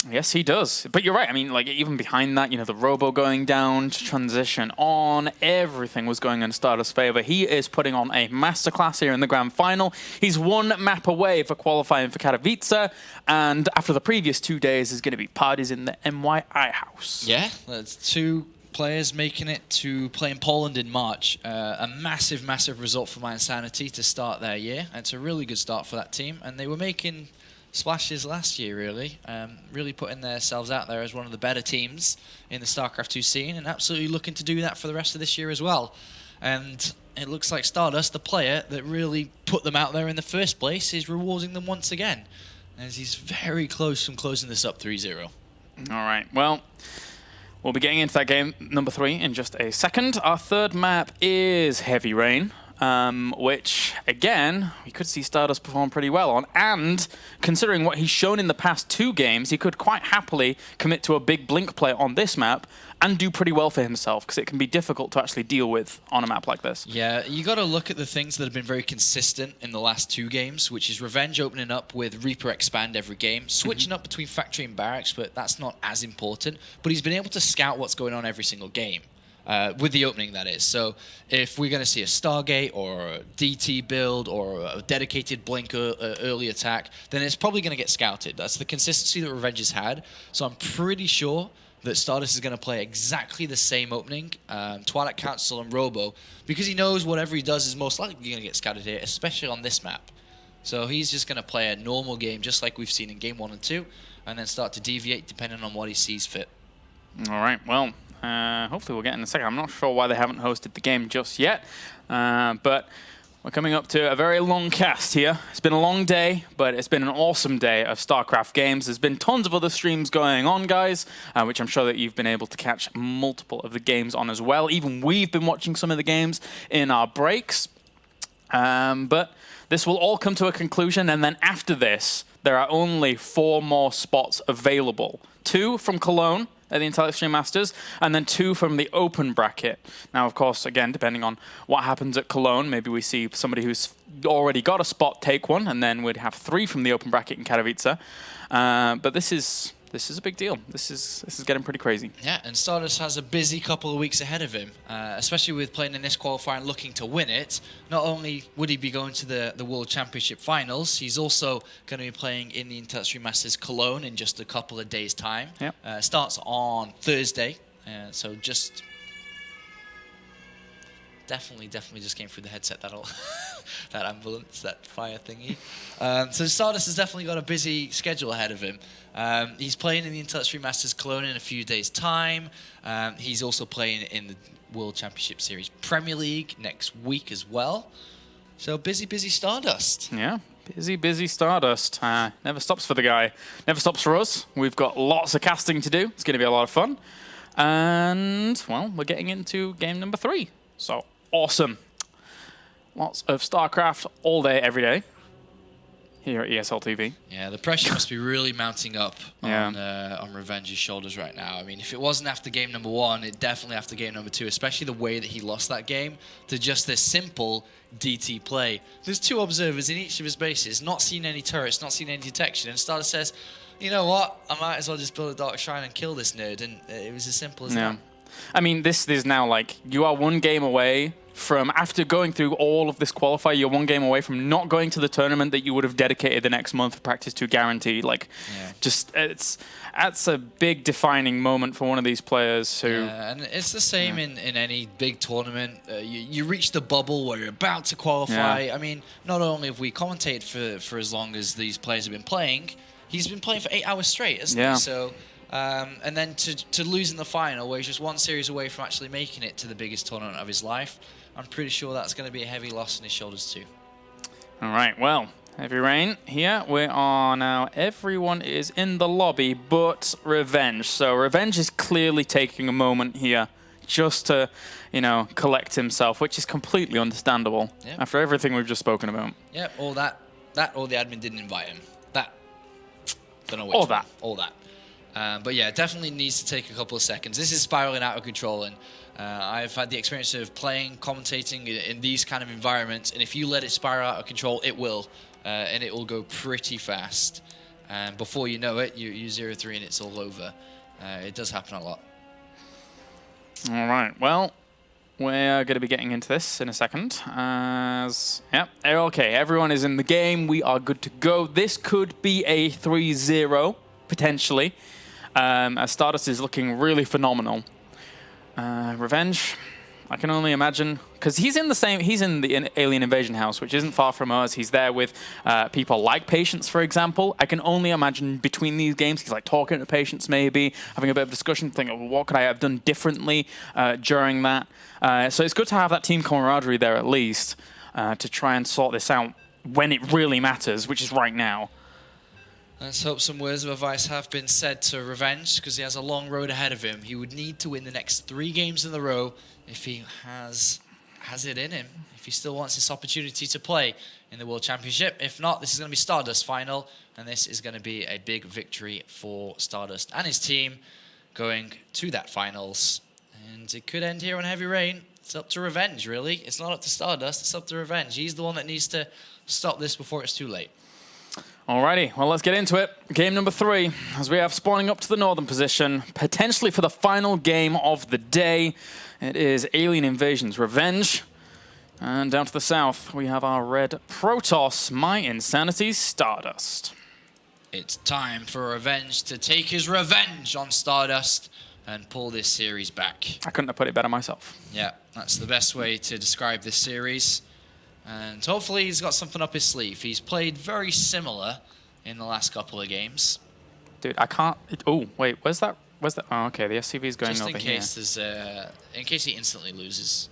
Speaker 1: Yes, he does. But you're right. I mean, like, even behind that, you know, the robo going down to transition on, everything was going in Stardust's favor. He is putting on a masterclass here in the grand final. He's 1 map away for qualifying for Katowice, and after the previous 2 days, there's going to be parties in the MYI house.
Speaker 2: Yeah, that's 2 players making it to play in Poland in March. A massive, massive result for My Insanity to start their year. It's a really good start for that team, and they were making splashes last year, really putting themselves out there as one of the better teams in the StarCraft 2 scene, and absolutely looking to do that for the rest of this year as well. And it looks like Stardust, the player that really put them out there in the first place, is rewarding them once again, as he's very close from closing this up 3-0.
Speaker 1: All right, well, we'll be getting into that game number 3 in just a second. Our 3rd map is Heavy Rain. Which, again, we could see Stardust perform pretty well on. And considering what he's shown in the past 2 games, he could quite happily commit to a big blink play on this map and do pretty well for himself, because it can be difficult to actually deal with on a map like this.
Speaker 2: Yeah, you got to look at the things that have been very consistent in the last 2 games, which is Revenge opening up with Reaper Expand every game, switching up between Factory and Barracks, but that's not as important. But he's been able to scout what's going on every single game. with the opening, that is. So if we're going to see a Stargate or a DT build or a dedicated Blink early attack, then it's probably going to get scouted. That's the consistency that Revenge has had. So I'm pretty sure that Stardust is going to play exactly the same opening, Twilight Council and Robo, because he knows whatever he does is most likely going to get scouted here, especially on this map. So he's just going to play a normal game, just like we've seen in Game 1 and 2, and then start to deviate depending on what he sees fit.
Speaker 1: All right, well, hopefully we'll get in a second. I'm not sure why they haven't hosted the game just yet, but we're coming up to a very long cast here. It's been a long day, but it's been an awesome day of StarCraft games. There's been tons of other streams going on, guys, which I'm sure that you've been able to catch multiple of the games on as well. Even we've been watching some of the games in our breaks. But this will all come to a conclusion, and then after this, there are only 4 more spots available. 2 from Cologne at the Intel Extreme Masters, and then 2 from the open bracket. Now, of course, again, depending on what happens at Cologne, maybe we see somebody who's already got a spot take one, and then we'd have 3 from the open bracket in Katowice. But this is a big deal. This is getting pretty crazy.
Speaker 2: Yeah, and Stardust has a busy couple of weeks ahead of him, especially with playing in this qualifier and looking to win it. Not only would he be going to the World Championship Finals, he's also going to be playing in the Intel Extreme Masters Cologne in just a couple of days' time.
Speaker 1: Yep.
Speaker 2: Starts on Thursday, so just... Definitely just came through the headset, that ambulance, that fire thingy. So Stardust has definitely got a busy schedule ahead of him. He's playing in the Intel Extreme Masters Cologne in a few days' time. He's also playing in the World Championship Series Premier League next week as well. So busy Stardust.
Speaker 1: Yeah, busy Stardust. Never stops for the guy. Never stops for us. We've got lots of casting to do. It's going to be a lot of fun. And, well, we're getting into game number 3. So... awesome. Lots of StarCraft all day, every day here at ESL TV.
Speaker 2: Yeah, the pressure must be really mounting up on Revenge's shoulders right now. I mean, if it wasn't after game number 1, it definitely after game number 2, especially the way that he lost that game to just this simple DT play. There's 2 observers in each of his bases, not seen any turrets, not seen any detection, and Stardust says, you know what, I might as well just build a Dark Shrine and kill this nerd, and it was as simple as that.
Speaker 1: I mean, this is now like, you are 1 game away from, after going through all of this qualifier, you're 1 game away from not going to the tournament that you would have dedicated the next month of practice to guaranteed. Like, just, that's a big defining moment for one of these players who...
Speaker 2: Yeah, and it's the same in any big tournament. You reach the bubble where you're about to qualify.
Speaker 1: Yeah.
Speaker 2: I mean, not only have we commentated for as long as these players have been playing, he's been playing for 8 hours straight, hasn't he? So... and then to lose in the final, where he's just 1 series away from actually making it to the biggest tournament of his life, I'm pretty sure that's going to be a heavy loss on his shoulders too.
Speaker 1: All right, well, Heavy Rain here. We are now, everyone is in the lobby but Revenge. So Revenge is clearly taking a moment here just to, you know, collect himself, which is completely understandable after everything we've just spoken about.
Speaker 2: Yep, all that or the admin didn't invite him. That, don't know which
Speaker 1: all
Speaker 2: one.
Speaker 1: that.
Speaker 2: All that. But yeah, definitely needs to take a couple of seconds. This is spiraling out of control, and I've had the experience of playing, commentating in these kind of environments, and if you let it spiral out of control, it will, and it will go pretty fast. And before you know it, you're 0-3 and it's all over. It does happen a lot.
Speaker 1: All right, well, we're going to be getting into this in a second. Okay, everyone is in the game. We are good to go. This could be a 3-0, potentially. As Stardust is looking really phenomenal. Revenge, I can only imagine, because he's in the Alien Invasion house, which isn't far from us. He's there with people like Patience, for example. I can only imagine between these games, he's like talking to Patience, maybe having a bit of discussion, thinking, well, what could I have done differently during that? So it's good to have that team camaraderie there at least to try and sort this out when it really matters, which is right now.
Speaker 2: Let's hope some words of advice have been said to Revenge, because he has a long road ahead of him. He would need to win the next 3 games in a row if he has it in him, if he still wants this opportunity to play in the World Championship. If not, this is going to be Stardust final, and this is going to be a big victory for Stardust and his team going to that finals. And it could end here on Heavy Rain. It's up to Revenge, really. It's not up to Stardust, it's up to Revenge. He's the one that needs to stop this before it's too late.
Speaker 1: Alrighty, well, let's get into it. Game number 3, as we have spawning up to the northern position, potentially for the final game of the day. It is Alien Invasion's Revenge. And down to the south, we have our red Protoss, My Insanity Stardust.
Speaker 2: It's time for Revenge to take his revenge on Stardust and pull this series back.
Speaker 1: I couldn't have put it better myself.
Speaker 2: Yeah, that's the best way to describe this series. And hopefully he's got something up his sleeve. He's played very similar in the last couple of games.
Speaker 1: Dude, I can't... Oh, wait, where's that? Oh, okay, the SCV's going over here.
Speaker 2: Just in case in case he instantly loses.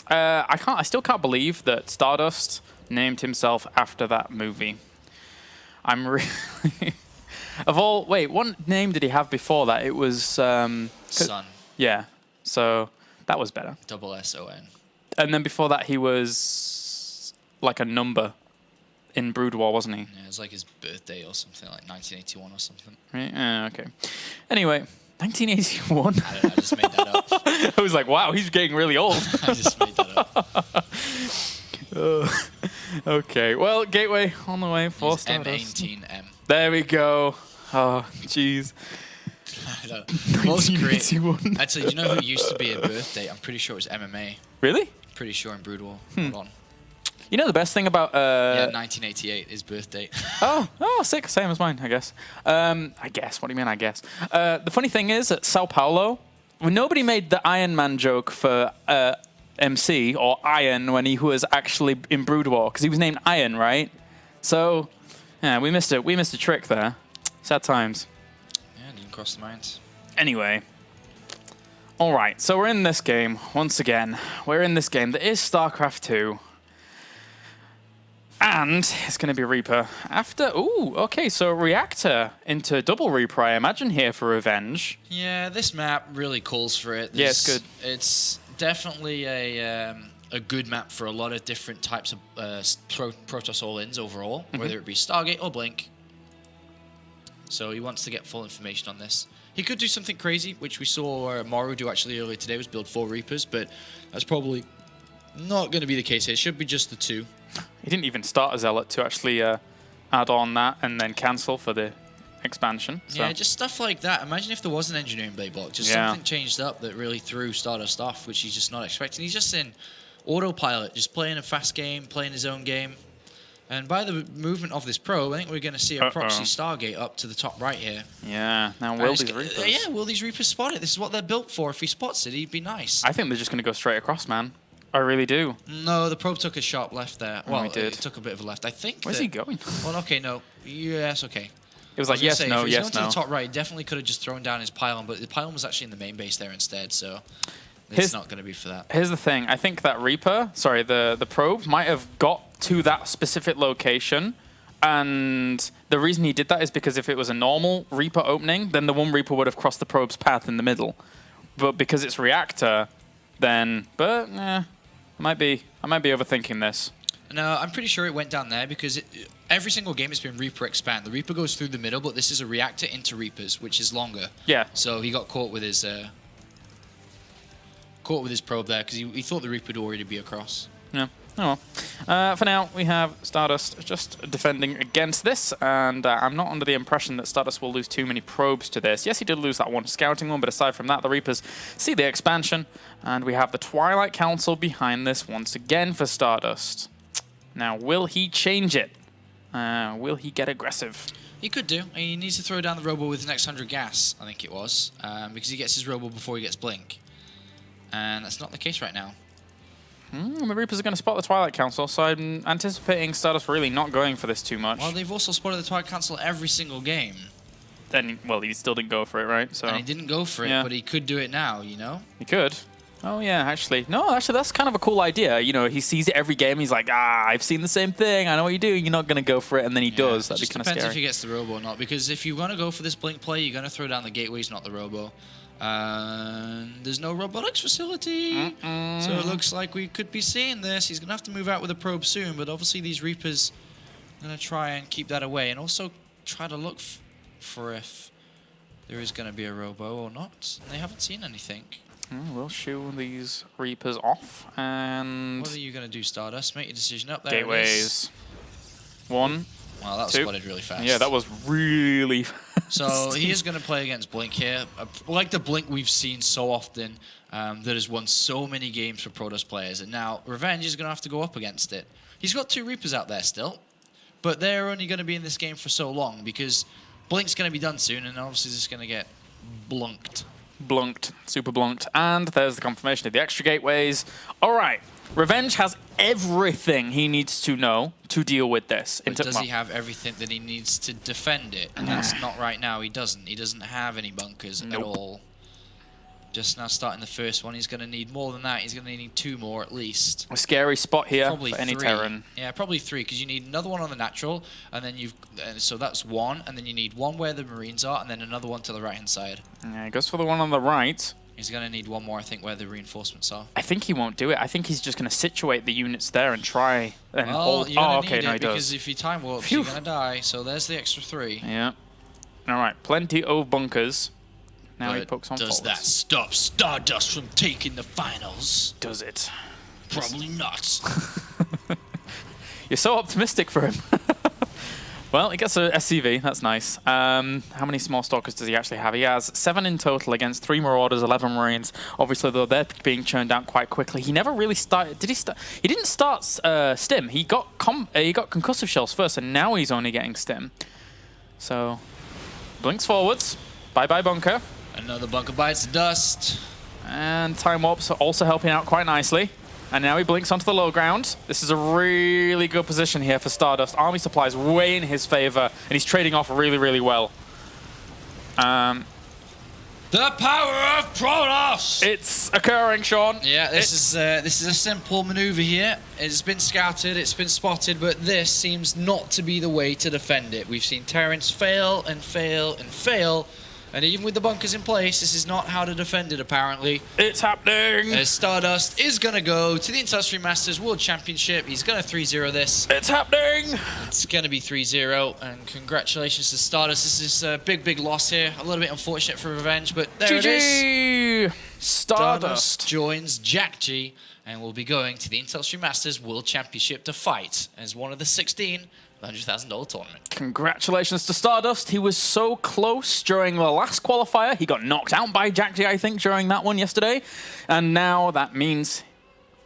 Speaker 1: I still can't believe that Stardust named himself after that movie. I'm really... Wait, what name did he have before that? It was...
Speaker 2: Sun.
Speaker 1: Yeah, so that was better.
Speaker 2: S-O-N.
Speaker 1: And then before that, he was like a number in Brood War, wasn't he?
Speaker 2: Yeah, it was like his birthday or something, like 1981 or something.
Speaker 1: Right? Okay. Anyway, 1981.
Speaker 2: I don't know, I just made that up.
Speaker 1: I was like, wow, he's getting really old.
Speaker 2: I just made that up.
Speaker 1: Okay, well, Gateway on the way for
Speaker 2: He's
Speaker 1: Stardust.
Speaker 2: M18M.
Speaker 1: There we go. Oh, jeez.
Speaker 2: I know. Most great.
Speaker 1: 1981.
Speaker 2: Actually, do you know who used to be a birthday? I'm pretty sure it was MMA.
Speaker 1: Really?
Speaker 2: Pretty sure in Brood War. Hold on.
Speaker 1: You know the best thing about...
Speaker 2: Yeah, 1988, his birthday.
Speaker 1: Oh, sick. Same as mine, I guess. I guess. What do you mean, I guess? The funny thing is, at Sao Paulo, when nobody made the Iron Man joke for MC or Iron when he was actually in Brood War, because he was named Iron, right? So, yeah, we missed it. We missed a trick there. Sad times.
Speaker 2: Yeah, didn't cross the mind.
Speaker 1: Anyway. All right, so we're in this game once again. We're in this game that is StarCraft 2. And it's going to be Reaper after... Ooh, okay, so Reactor into double Reaper, I imagine, here for Revenge.
Speaker 2: Yeah, this map really calls for it.
Speaker 1: Yeah, it's good.
Speaker 2: It's definitely a good map for a lot of different types of Protoss all-ins overall, whether it be Stargate or Blink. So he wants to get full information on this. He could do something crazy, which we saw Maru do actually earlier today, was build 4 Reapers, but that's probably not going to be the case here. It should be just the 2.
Speaker 1: He didn't even start a Zealot to actually add on that and then cancel for the expansion. So.
Speaker 2: Yeah, just stuff like that. Imagine if there was an engineering blade block. Just something changed up that really threw Stardust off, which he's just not expecting. He's just in autopilot, just playing a fast game, playing his own game. And by the movement of this probe, I think we're going to see a proxy Stargate up to the top right here.
Speaker 1: Yeah, now will these Reapers?
Speaker 2: Yeah, will these Reapers spot it? This is what they're built for. If he spots it, he'd be nice.
Speaker 1: I think they're just going to go straight across, man. I really do.
Speaker 2: No, the probe took a sharp left there. Well, it took a bit of a left. I think.
Speaker 1: Where's he going?
Speaker 2: Well, okay, no. Yes, okay.
Speaker 1: It was like, yes, no,
Speaker 2: if he's
Speaker 1: yes,
Speaker 2: going
Speaker 1: no.
Speaker 2: to the top right, he definitely could have just thrown down his pylon, but the pylon was actually in the main base there instead, so it's not going to be for that.
Speaker 1: Here's the thing. I think that Reaper, sorry, the probe might have got to that specific location, and the reason he did that is because if it was a normal Reaper opening, then the one Reaper would have crossed the probe's path in the middle. But because it's Reactor, then... But, I might be overthinking this.
Speaker 2: No, I'm pretty sure it went down there because every single game it's been Reaper expand. The Reaper goes through the middle, but this is a Reactor into Reapers, which is longer.
Speaker 1: Yeah.
Speaker 2: So he got caught with his probe there because he thought the Reaper would already be across.
Speaker 1: Yeah. Oh well. For now, we have Stardust just defending against this, and I'm not under the impression that Stardust will lose too many probes to this. Yes, he did lose that one scouting one, but aside from that, the Reapers see the expansion, and we have the Twilight Council behind this once again for Stardust. Now, will he change it? Will he get aggressive?
Speaker 2: He could do. He needs to throw down the Robo with the next 100 gas, I think it was, because he gets his Robo before he gets Blink. And that's not the case right now.
Speaker 1: The Reapers are going to spot the Twilight Council, so I'm anticipating Stardust really not going for this too much.
Speaker 2: Well, they've also spotted the Twilight Council every single game.
Speaker 1: Then, well, he still didn't go for it, right? So.
Speaker 2: And he didn't go for it, but he could do it now, you know?
Speaker 1: He could. Oh, yeah, actually. No, actually, that's kind of a cool idea. You know, he sees it every game. He's like, I've seen the same thing. I know what you're doing. You're not going to go for it. And then he does. That'd be kind of scary.
Speaker 2: It depends if he gets the Robo or not. Because if you want to go for this Blink play, you're going to throw down the gateways, not the Robo. There's no robotics facility. So it looks like we could be seeing this. He's going to have to move out with a probe soon. But obviously these Reapers are going to try and keep that away. And also try to look for if there is going to be a Robo or not. And they haven't seen anything.
Speaker 1: We'll shoo these Reapers off, and...
Speaker 2: What are you going to do, Stardust? Make your decision up there.
Speaker 1: Gateways. 1,
Speaker 2: Wow, that was spotted really fast.
Speaker 1: Yeah, that was really fast.
Speaker 2: So he is going to play against Blink here. Like the Blink we've seen so often that has won so many games for Protoss players. And now Revenge is going to have to go up against it. He's got 2 Reapers out there still. But they're only going to be in this game for so long because Blink's going to be done soon. And obviously just going to get blunked.
Speaker 1: Blunked. Super blunked. And there's the confirmation of the extra gateways. All right. Revenge has everything he needs to know to deal with this.
Speaker 2: But does he have everything that he needs to defend it? And that's not right now. He doesn't. He doesn't have any bunkers at all. Just now starting the first one. He's going to need more than that. He's going to need 2 more at least.
Speaker 1: A scary spot here
Speaker 2: Probably
Speaker 1: for any
Speaker 2: 3.
Speaker 1: Terran.
Speaker 2: Yeah, probably 3 because you need another one on the natural, and then so that's 1, and then you need 1 where the Marines are, and then another one to the right hand side.
Speaker 1: Yeah, he goes for the one on the right.
Speaker 2: He's going to need 1 more, I think, where the reinforcements are.
Speaker 1: I think he won't do it. I think he's just going to situate the units there and try and hold.
Speaker 2: Oh,
Speaker 1: okay, no, he does.
Speaker 2: Because if he time warps, you're going to die. So there's the extra 3.
Speaker 1: Yeah. All right, plenty of bunkers. Now he pokes on
Speaker 2: Does
Speaker 1: forwards.
Speaker 2: that stop Stardust from taking the finals?
Speaker 1: Does it?
Speaker 2: Probably not.
Speaker 1: You're so optimistic for him. Well, he gets a SCV. That's nice. How many small stalkers does he actually have? He has 7 in total against 3 Marauders, 11 Marines. Obviously, though, they're being churned out quite quickly. He never really started. Did he start? He didn't start Stim. He got concussive shells first, and now he's only getting Stim. So, blinks forwards. Bye-bye bunker.
Speaker 2: Another bunker bites the dust.
Speaker 1: And time warps are also helping out quite nicely. And now he blinks onto the low ground. This is a really good position here for Stardust. Army supply is way in his favor, and he's trading off really, really well.
Speaker 2: The power of Protoss!
Speaker 1: It's occurring, Sean.
Speaker 2: Yeah, this is a simple maneuver here. It's been scouted, it's been spotted, but this seems not to be the way to defend it. We've seen Terrans fail and fail and fail. And even with the bunkers in place, this is not how to defend it, apparently.
Speaker 1: It's happening!
Speaker 2: As Stardust is going to go to the Industry Masters World Championship. He's going to 3-0 this.
Speaker 1: It's happening!
Speaker 2: It's going to be 3-0, and congratulations to Stardust. This is a big, big loss here. A little bit unfortunate for Revenge, but there it is.
Speaker 1: Stardust
Speaker 2: joins Jack G, and will be going to the Industry Masters World Championship to fight as one of the 16 $100,000 tournament.
Speaker 1: Congratulations to Stardust. He was so close during the last qualifier. He got knocked out by Jack G, I think, during that one yesterday. And now that means,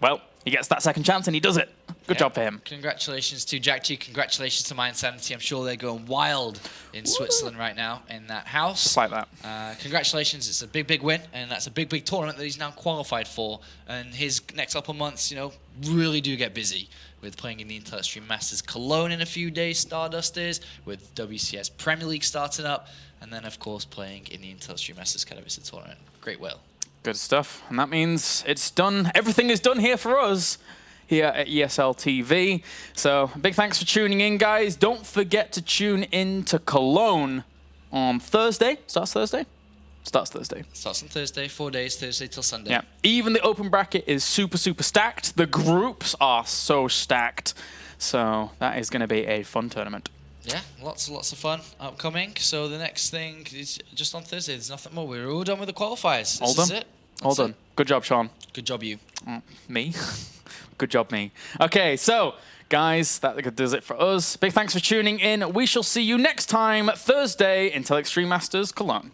Speaker 1: well, he gets that second chance and he does it. Good job for him.
Speaker 2: Congratulations to Jack G. Congratulations to My Insanity. I'm sure they're going wild in Switzerland right now in that house.
Speaker 1: Just like that.
Speaker 2: Congratulations. It's a big, big win. And that's a big, big tournament that he's now qualified for. And his next couple of months, you know, really do get busy with playing in the Industry Masters Cologne in a few days, Stardust is, with WCS Premier League starting up, and then, of course, playing in the Industry Masters Katowice tournament. Great will.
Speaker 1: Good stuff. And that means it's done. Everything is done here for us here at ESL TV. So big thanks for tuning in, guys. Don't forget to tune in to Cologne on Thursday. Starts Thursday? Starts Thursday.
Speaker 2: Starts on Thursday, 4 days, Thursday till Sunday.
Speaker 1: Yeah. Even the open bracket is super, super stacked. The groups are so stacked. So that is going to be a fun tournament.
Speaker 2: Yeah, lots and lots of fun upcoming. So the next thing is just on Thursday. There's nothing more. We're all done with the qualifiers.
Speaker 1: All done?
Speaker 2: This is it.
Speaker 1: All done. Good job, Sean.
Speaker 2: Good job, you.
Speaker 1: Me? Good job, me. Okay, so, guys, that does it for us. Big thanks for tuning in. We shall see you next time, Thursday, until Extreme Masters Cologne.